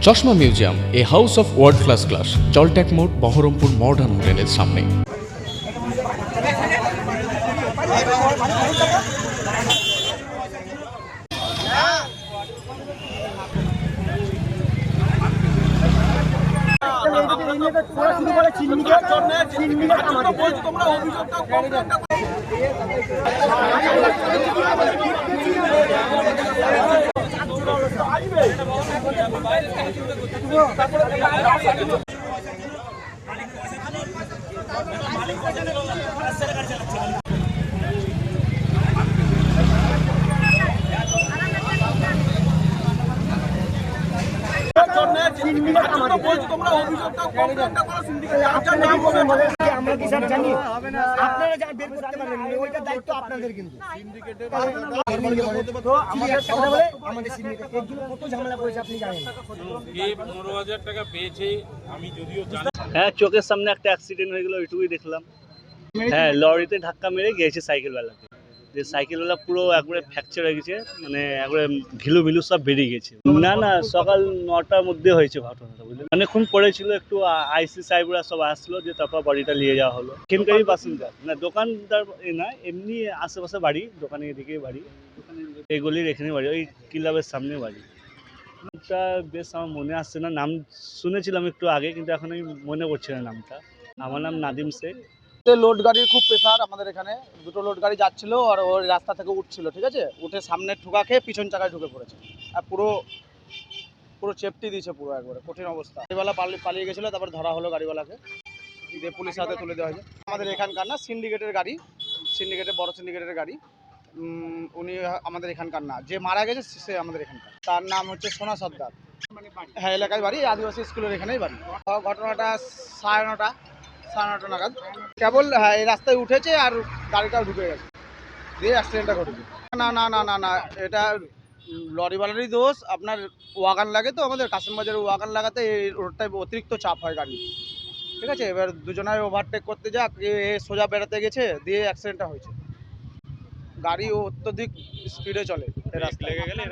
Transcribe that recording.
চশমা museum, a house of world class, জলট্যাক মোড়, বহরমপুর মডার্ন হোটেলের সামনে। হ্যাঁ, চোখের সামনে একটা অ্যাক্সিডেন্ট হয়ে গেল, ওইটুকুই দেখলাম। হ্যাঁ, লরিতে ধাক্কা মেরে গিয়েছে সাইকেলওয়ালাকে। যে সাইকেলওয়ালা পুরো একবারে ফ্র্যাকচার হয়ে গেছে, মানে একবারে ঘিলু মিলু সব বেরিয়ে গেছে। না, সকাল 9টার মধ্যে হয়েছে ঘটনাটা, বুঝলেন। অনেকক্ষণ পড়েছিল, একটু আইসি সাহেবরা সব আসলো, যে তারপর বাড়িটা নিয়ে যাওয়া হলো। এখানকারই বাসিন্দা, না দোকানদার না, এমনি আশেপাশে বাড়ি, দোকানের এদিকে বাড়ি, এগুলির এখানে বাড়ি, ওই ক্লাবের সামনে বাড়ি। নামটা বেশ আমার মনে আসছে না, নাম শুনেছিলাম একটু আগে, কিন্তু এখন আমি মনে করছি না নামটা। আমার নাম নাদিম শেখ। লোড গাড়ির খুব প্রেসার আমাদের এখানে। দুটো লোড গাড়ি যাচ্ছিল আর ওই রাস্তা থেকে উঠছিল, ঠিক আছে, উঠে সামনে ঠোকা খেয়ে পিছন চাকায় ঢুকে পড়েছে আর পুরো চেপটি দিয়েছে, পুরো একবারে কঠিন অবস্থা। গাড়িওয়ালা পালিয়ে গেছিলো, তারপর ধরা হলো গাড়িওয়ালাকে, দিয়ে পুলিশ হাতে তুলে দেওয়া হয়েছে। আমাদের এখানকার না, সিন্ডিকেটের গাড়ি, বড় সিন্ডিকেটের গাড়ি। উনি আমাদের এখানকার না, যে মারা গেছে সে আমাদের এখানকার। তার নাম হচ্ছে সোনা সর্দার। হ্যাঁ, এলাকায় বাড়ি, আদিবাসী স্কুলের এখানেই বাড়ি। ঘটনাটা 9:30 নাগাদ কেবল এই রাস্তায় উঠেছে আর গাড়িটাও ঢুকে গেছে, দিয়ে অ্যাক্সিডেন্টটা ঘটেছে। না, এটা লরিওয়ালারই দোষ। আপনার ওয়াগান লাগে তো, আমাদের কাশিমবাজারে ওয়াগান লাগাতে এই রোডটায় অতিরিক্ত চাপ হয় গাড়ি, ঠিক আছে। এবার দুজনায় ওভারটেক করতে যাক, এ সোজা বেড়াতে গেছে, দিয়ে অ্যাক্সিডেন্টটা হয়েছে। গাড়ি অত্যধিক স্পিডে চলে, লেগে গেলে